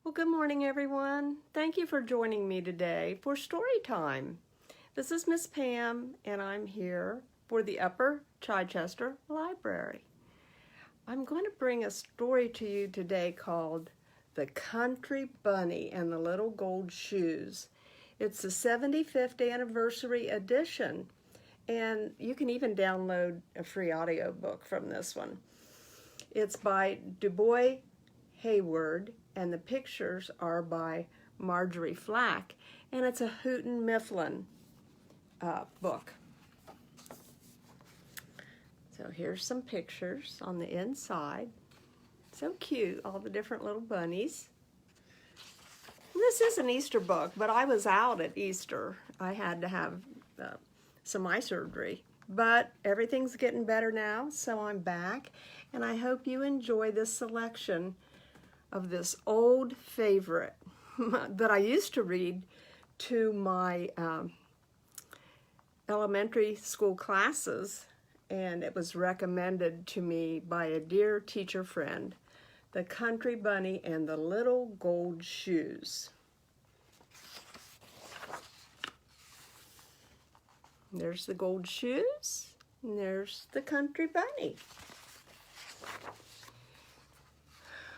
Well, good morning, everyone. Thank you for joining me today for story time. This is Miss Pam, and I'm here for the Upper Chichester Library. I'm going to bring a story to you today called The Country Bunny and the Little Gold Shoes. It's the 75th anniversary edition, and you can even download a free audiobook from this one. It's by Du Bois Hayward, and the pictures are by Marjorie Flack, and it's a Houghton Mifflin book. So here's some pictures on the inside. So cute, all the different little bunnies. This is an Easter book, but I was out at Easter. I had to have some eye surgery, but everything's getting better now, so I'm back, and I hope you enjoy this selection of this old favorite that I used to read to my elementary school classes, and it was recommended to me by a dear teacher friend, The Country Bunny and the Little Gold Shoes. There's the gold shoes, and there's the country bunny.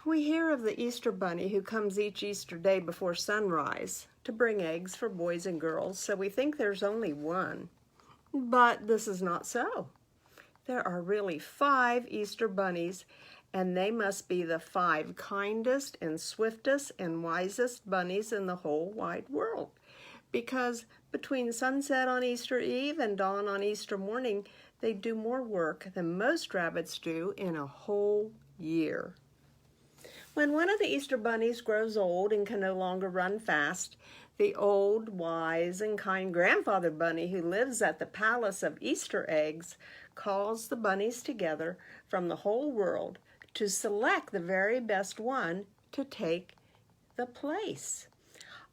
We hear of the Easter bunny who comes each Easter day before sunrise to bring eggs for boys and girls, so we think there's only one. But this is not so. There are really 5 Easter bunnies, and they must be the 5 kindest and swiftest and wisest bunnies in the whole wide world. Because between sunset on Easter Eve and dawn on Easter morning, they do more work than most rabbits do in a whole year. When one of the Easter bunnies grows old and can no longer run fast, the old, wise, and kind grandfather bunny who lives at the Palace of Easter Eggs calls the bunnies together from the whole world to select the very best one to take the place.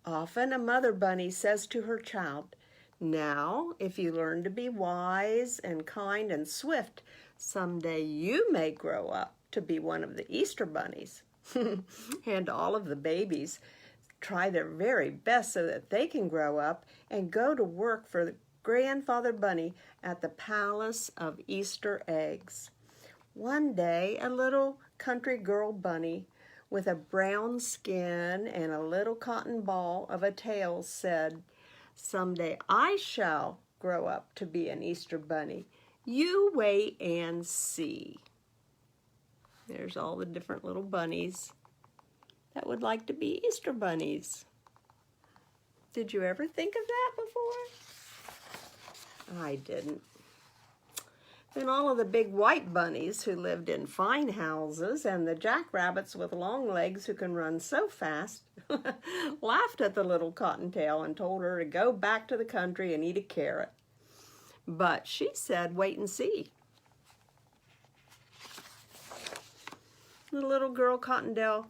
Often a mother bunny says to her child, "Now, if you learn to be wise and kind and swift, someday you may grow up to be one of the Easter bunnies." And all of the babies try their very best so that they can grow up and go to work for the grandfather bunny at the Palace of Easter Eggs. One day, a little country girl bunny with a brown skin and a little cotton ball of a tail said, "Someday I shall grow up to be an Easter bunny. You wait and see." There's all the different little bunnies that would like to be Easter bunnies. Did you ever think of that before? I didn't. Then all of the big white bunnies who lived in fine houses and the jackrabbits with long legs who can run so fast laughed at the little cottontail and told her to go back to the country and eat a carrot. But she said, "Wait and see." The little girl Cottontail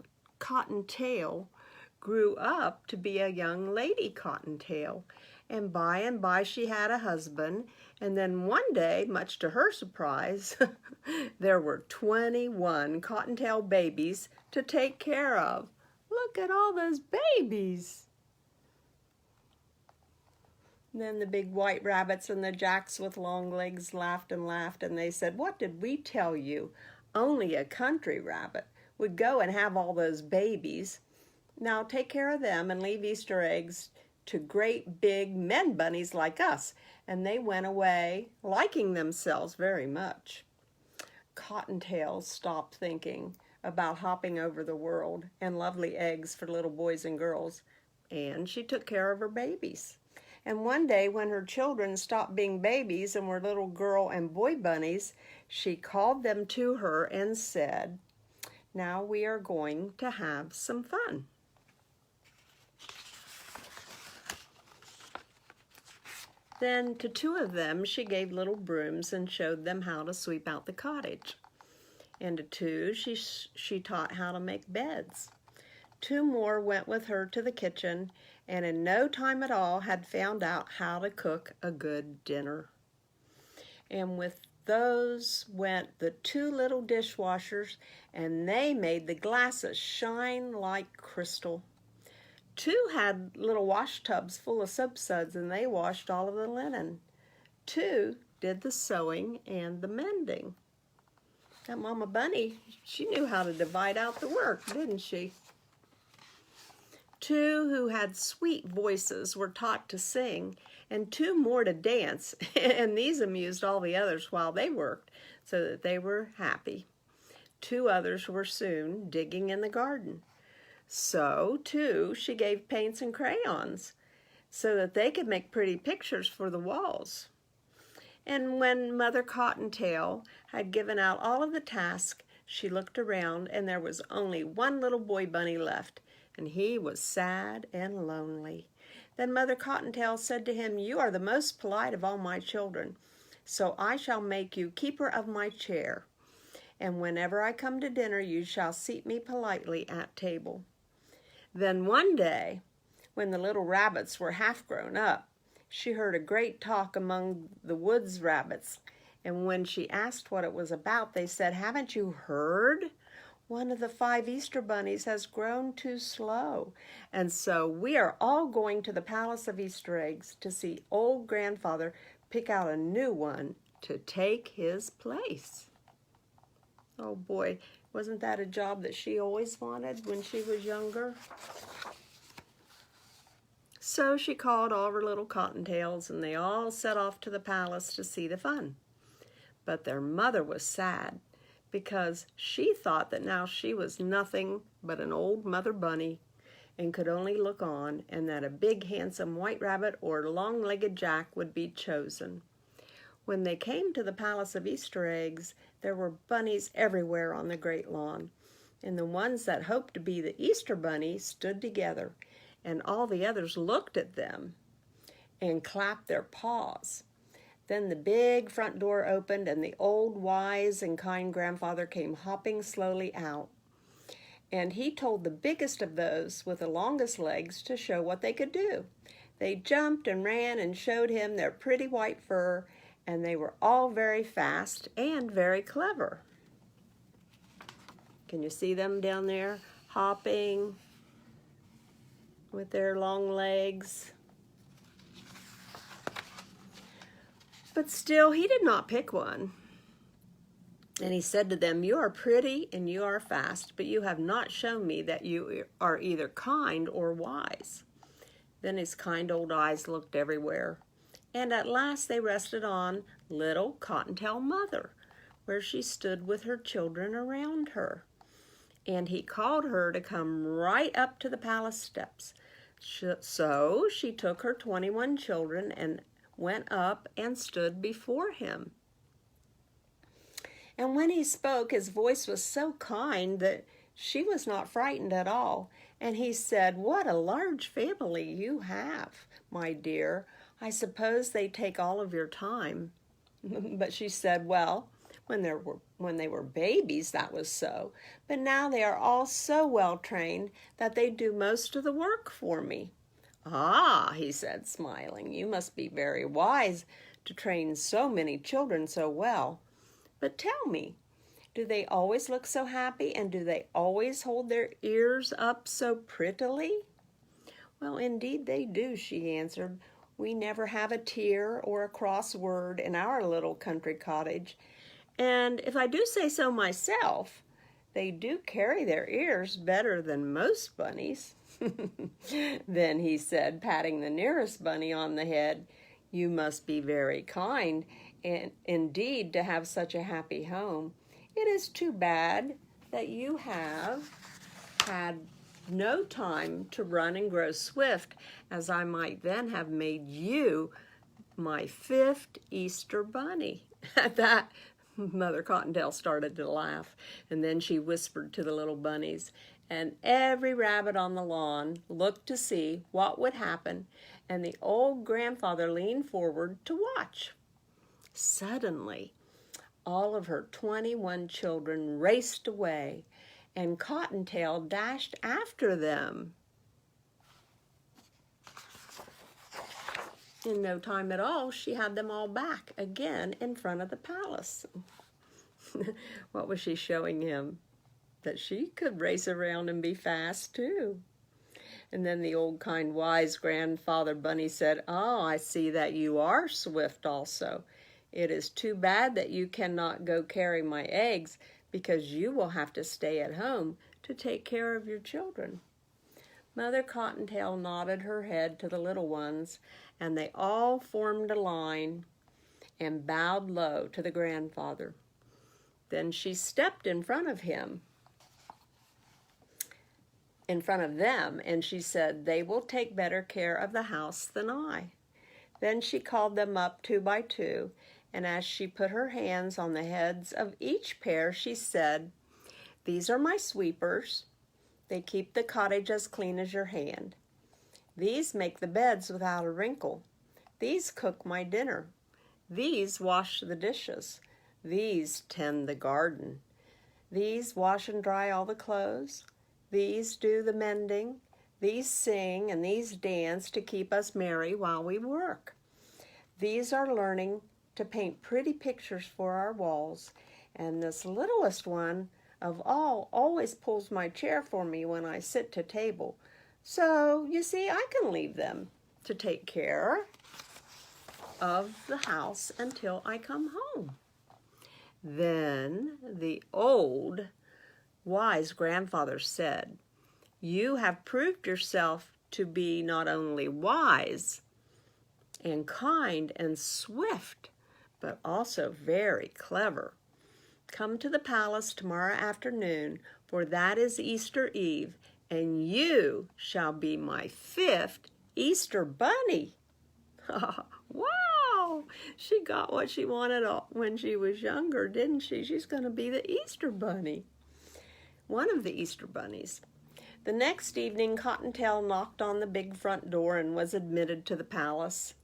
grew up to be a young lady Cottontail, and by she had a husband, and then one day, much to her surprise, there were 21 Cottontail babies to take care of. Look at all those babies! And then the big white rabbits and the jacks with long legs laughed and laughed, and they said, "What did we tell you? Only a country rabbit would go and have all those babies. Now take care of them and leave Easter eggs to great big men bunnies like us." And they went away, liking themselves very much. Cottontail stopped thinking about hopping over the world and lovely eggs for little boys and girls, and she took care of her babies. And one day when her children stopped being babies and were little girl and boy bunnies, she called them to her and said, "Now we are going to have some fun." Then to 2 of them she gave little brooms and showed them how to sweep out the cottage. And to 2 she taught how to make beds. 2 more went with her to the kitchen and in no time at all had found out how to cook a good dinner. And with those went the two little dishwashers, and they made the glasses shine like crystal. Two had little wash tubs full of soap suds, and they washed all of the linen. Two did the sewing and the mending. That Mama Bunny, she knew how to divide out the work, didn't she? Two who had sweet voices were taught to sing, and two more to dance, and these amused all the others while they worked, so that they were happy. Two others were soon digging in the garden. So, too, she gave paints and crayons, so that they could make pretty pictures for the walls. And when Mother Cottontail had given out all of the tasks, she looked around, and there was only one little boy bunny left, and he was sad and lonely. Then Mother Cottontail said to him, "You are the most polite of all my children, so I shall make you keeper of my chair. And whenever I come to dinner, you shall seat me politely at table." Then one day, when the little rabbits were half grown up, she heard a great talk among the woods rabbits. And when she asked what it was about, they said, "Haven't you heard? One of the 5 Easter bunnies has grown too slow. And so we are all going to the Palace of Easter Eggs to see old grandfather pick out a new one to take his place." Oh boy, wasn't that a job that she always wanted when she was younger? So she called all her little cottontails, and they all set off to the palace to see the fun. But their mother was sad, because she thought that now she was nothing but an old Mother Bunny and could only look on, and that a big handsome white rabbit or long-legged Jack would be chosen. When they came to the Palace of Easter Eggs, there were bunnies everywhere on the great lawn, and the ones that hoped to be the Easter Bunny stood together, and all the others looked at them and clapped their paws. Then the big front door opened, and the old, wise, and kind grandfather came hopping slowly out. And he told the biggest of those with the longest legs to show what they could do. They jumped and ran and showed him their pretty white fur, and they were all very fast and very clever. Can you see them down there hopping with their long legs? But still, he did not pick one. And he said to them, "You are pretty and you are fast, but you have not shown me that you are either kind or wise." Then his kind old eyes looked everywhere, and at last they rested on little Cottontail Mother, where she stood with her children around her. And he called her to come right up to the palace steps. So she took her 21 children and went up and stood before him. And when he spoke, his voice was so kind that she was not frightened at all. And he said, "What a large family you have, my dear. I suppose they take all of your time." But she said, "Well, when they were babies, that was so. But now they are all so well trained that they do most of the work for me." "Ah," he said, smiling, "you must be very wise to train so many children so well. But tell me, do they always look so happy, and do they always hold their ears up so prettily?" "Well, indeed they do," she answered. "We never have a tear or a cross word in our little country cottage. And if I do say so myself, they do carry their ears better than most bunnies." Then he said, patting the nearest bunny on the head, "You must be very kind, and indeed, to have such a happy home. It is too bad that you have had no time to run and grow swift, as I might then have made you my 5th Easter bunny." At that, Mother Cottontail started to laugh, and then she whispered to the little bunnies, and every rabbit on the lawn looked to see what would happen, and the old grandfather leaned forward to watch. Suddenly, all of her 21 children raced away, and Cottontail dashed after them. In no time at all, she had them all back again in front of the palace. What was she showing him? That she could race around and be fast too. And then the old, kind, wise grandfather bunny said, "Oh, I see that you are swift also. It is too bad that you cannot go carry my eggs, because you will have to stay at home to take care of your children." Mother Cottontail nodded her head to the little ones, and they all formed a line and bowed low to the grandfather. Then she stepped in front of them, and she said, "They will take better care of the house than I." Then she called them up 2 by 2, and as she put her hands on the heads of each pair, she said, "These are my sweepers. They keep the cottage as clean as your hand. These make the beds without a wrinkle. These cook my dinner. These wash the dishes. These tend the garden. These wash and dry all the clothes. These do the mending. These sing and these dance to keep us merry while we work. These are learning to paint pretty pictures for our walls. And this littlest one of all always pulls my chair for me when I sit to table. So, you see, I can leave them to take care of the house until I come home." Then the old, wise grandfather said, "You have proved yourself to be not only wise and kind and swift, but also very clever. Come to the palace tomorrow afternoon, for that is Easter Eve, and you shall be my 5th Easter bunny." Wow! She got what she wanted when she was younger, didn't she? She's going to be the Easter bunny. One of the Easter bunnies. The next evening, Cottontail knocked on the big front door and was admitted to the palace.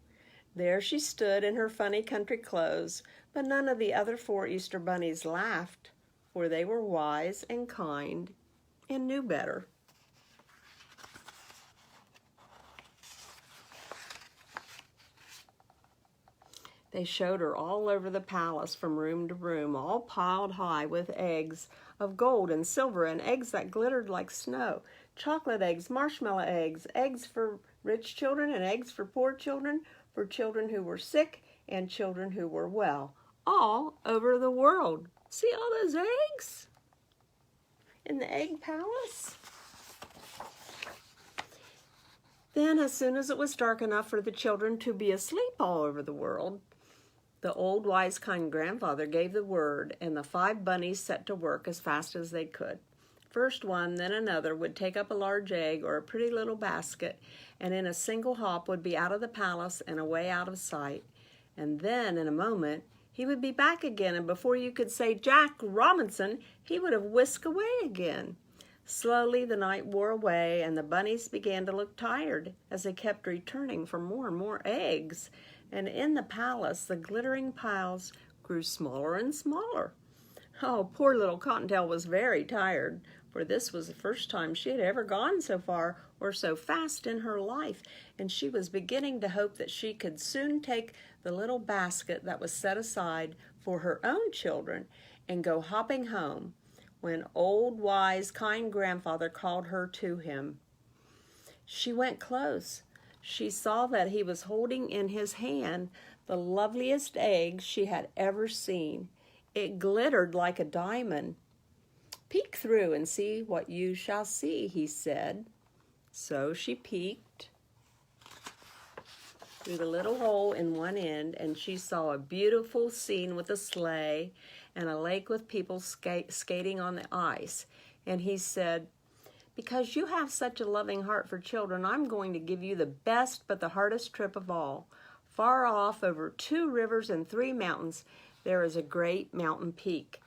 There she stood in her funny country clothes, but none of the other 4 Easter bunnies laughed, for they were wise and kind and knew better. They showed her all over the palace from room to room, all piled high with eggs of gold and silver and eggs that glittered like snow, chocolate eggs, marshmallow eggs, eggs for rich children and eggs for poor children, for children who were sick and children who were well, all over the world. See all those eggs in the egg palace? Then, as soon as it was dark enough for the children to be asleep all over the world, the old, wise, kind grandfather gave the word, and the 5 bunnies set to work as fast as they could. First one, then another, would take up a large egg or a pretty little basket, and in a single hop would be out of the palace and away out of sight. And then, in a moment, he would be back again, and before you could say "Jack Robinson," he would have whisked away again. Slowly the night wore away, and the bunnies began to look tired as they kept returning for more and more eggs. And in the palace, the glittering piles grew smaller and smaller. Oh, poor little Cottontail was very tired, for this was the first time she had ever gone so far or so fast in her life, and she was beginning to hope that she could soon take the little basket that was set aside for her own children and go hopping home, when old, wise, kind grandfather called her to him. She went close. She saw that he was holding in his hand the loveliest egg she had ever seen. It glittered like a diamond. "Peek through and see what you shall see," he said. So she peeked through the little hole in one end, and she saw a beautiful scene with a sleigh and a lake with people skating on the ice. And he said, "Because you have such a loving heart for children, I'm going to give you the best but the hardest trip of all. Far off, over 2 rivers and 3 mountains, there is a great mountain peak.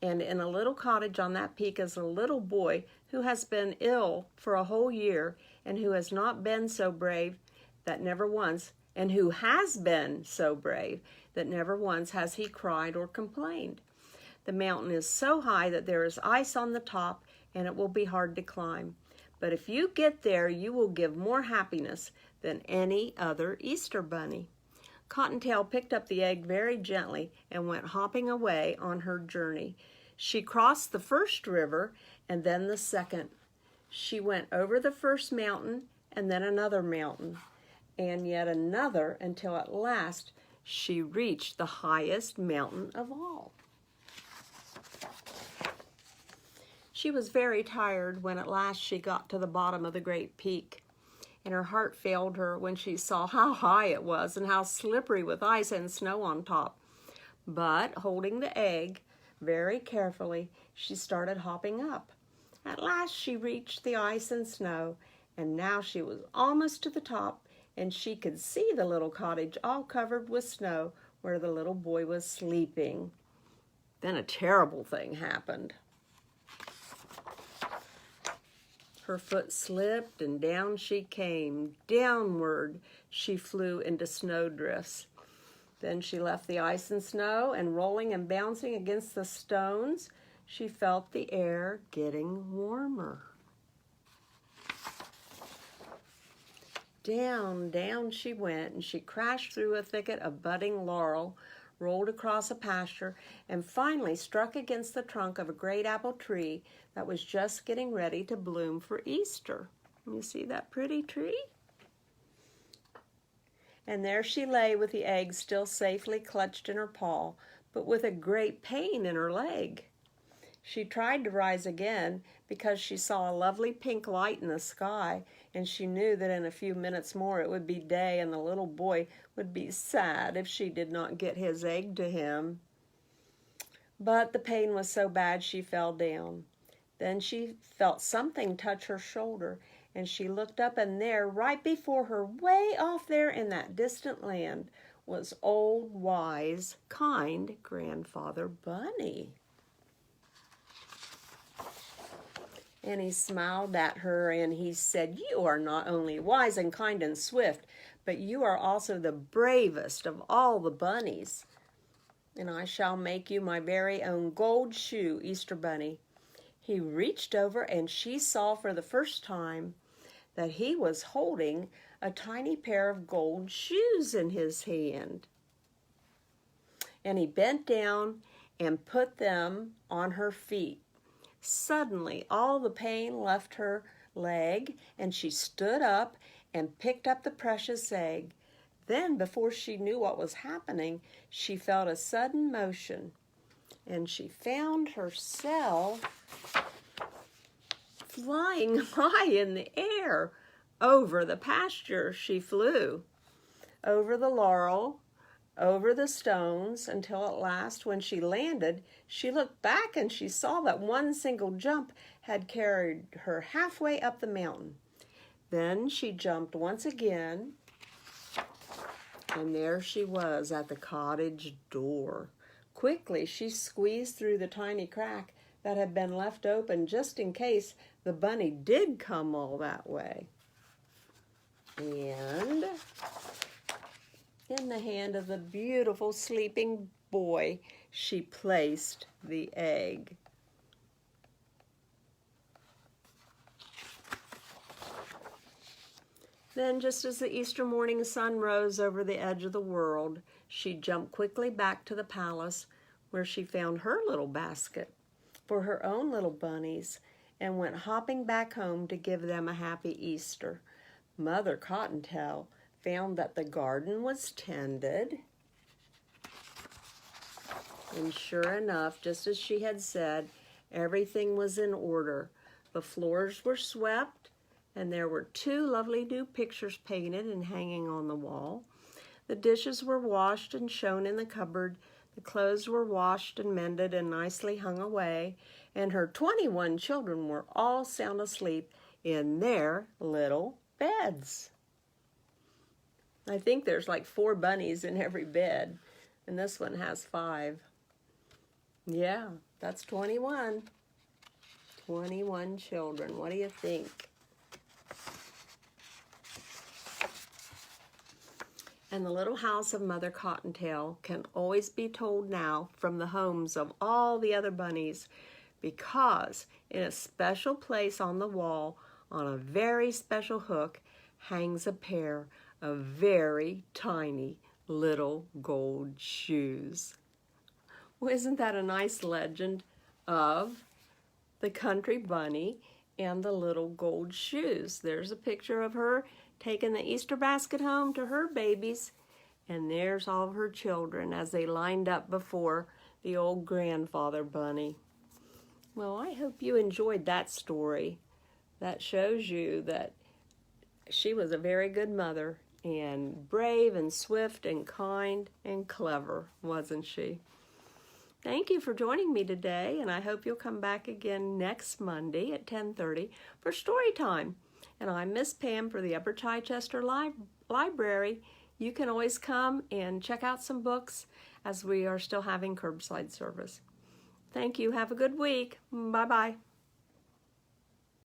And in a little cottage on that peak is a little boy who has been ill for a whole year, and who has not been so brave that never once, and who has been so brave that never once has he cried or complained. The mountain is so high that there is ice on the top, and it will be hard to climb. but if you get there, you will give more happiness than any other Easter bunny. Cottontail picked up the egg very gently and went hopping away on her journey. She crossed the first river and then the second. She went over the first mountain and then another mountain and yet another until at last she reached the highest mountain of all. She was very tired when at last she got to the bottom of the great peak, and her heart failed her when she saw how high it was and how slippery with ice and snow on top. But holding the egg very carefully, she started hopping up. At last she reached the ice and snow, and now she was almost to the top, and she could see the little cottage all covered with snow where the little boy was sleeping. Then a terrible thing happened. Her foot slipped and down she came. Downward she flew into snowdrifts. Then she left the ice and snow, and rolling and bouncing against the stones, she felt the air getting warmer. Down, down she went, and she crashed through a thicket of budding laurel, rolled across a pasture, and finally struck against the trunk of a great apple tree that was just getting ready to bloom for Easter. You see that pretty tree? And there she lay with the egg still safely clutched in her paw, but with a great pain in her leg. She tried to rise again because she saw a lovely pink light in the sky, and she knew that in a few minutes more it would be day and the little boy would be sad if she did not get his egg to him. But the pain was so bad she fell down. Then she felt something touch her shoulder, and she looked up, and there, right before her, way off there in that distant land, was old, wise, kind Grandfather Bunny. And he smiled at her and he said, "You are not only wise and kind and swift, but you are also the bravest of all the bunnies. And I shall make you my very own gold shoe, Easter Bunny." He reached over and she saw for the first time that he was holding a tiny pair of gold shoes in his hand. And he bent down and put them on her feet. Suddenly, all the pain left her leg, and she stood up and picked up the precious egg. Then, before she knew what was happening, she felt a sudden motion, and she found herself flying high in the air. Over the pasture she flew, over the laurel, over the stones, until at last, when she landed, she looked back and she saw that one single jump had carried her halfway up the mountain. Then she jumped once again, and there she was at the cottage door. Quickly she squeezed through the tiny crack that had been left open just in case the bunny did come all that way. And in the hand of the beautiful sleeping boy, she placed the egg. Then, just as the Easter morning sun rose over the edge of the world, she jumped quickly back to the palace, where she found her little basket for her own little bunnies, and went hopping back home to give them a happy Easter. Mother Cottontail found that the garden was tended, and sure enough, just as she had said, everything was in order. The floors were swept, and there were 2 lovely new pictures painted and hanging on the wall. The dishes were washed and shown in the cupboard. The clothes were washed and mended and nicely hung away, and her 21 children were all sound asleep in their little beds. I think there's like 4 bunnies in every bed, and this one has 5. Yeah, that's 21. 21 children. What do you think? And the little house of Mother Cottontail can always be told now from the homes of all the other bunnies, because in a special place on the wall on a very special hook hangs a pair of very tiny little gold shoes. Well, isn't that a nice legend of the country bunny and the little gold shoes? There's a picture of her taking the Easter basket home to her babies, and there's all of her children as they lined up before the old grandfather bunny. Well, I hope you enjoyed that story. That shows you that she was a very good mother, and brave and swift and kind and clever, wasn't she? Thank you for joining me today, and I hope you'll come back again next Monday at 10:30 for story time. And I'm Miss Pam for the Upper Chichester Library. You can always come and check out some books as we are still having curbside service. Thank you. Have a good week. Bye-bye.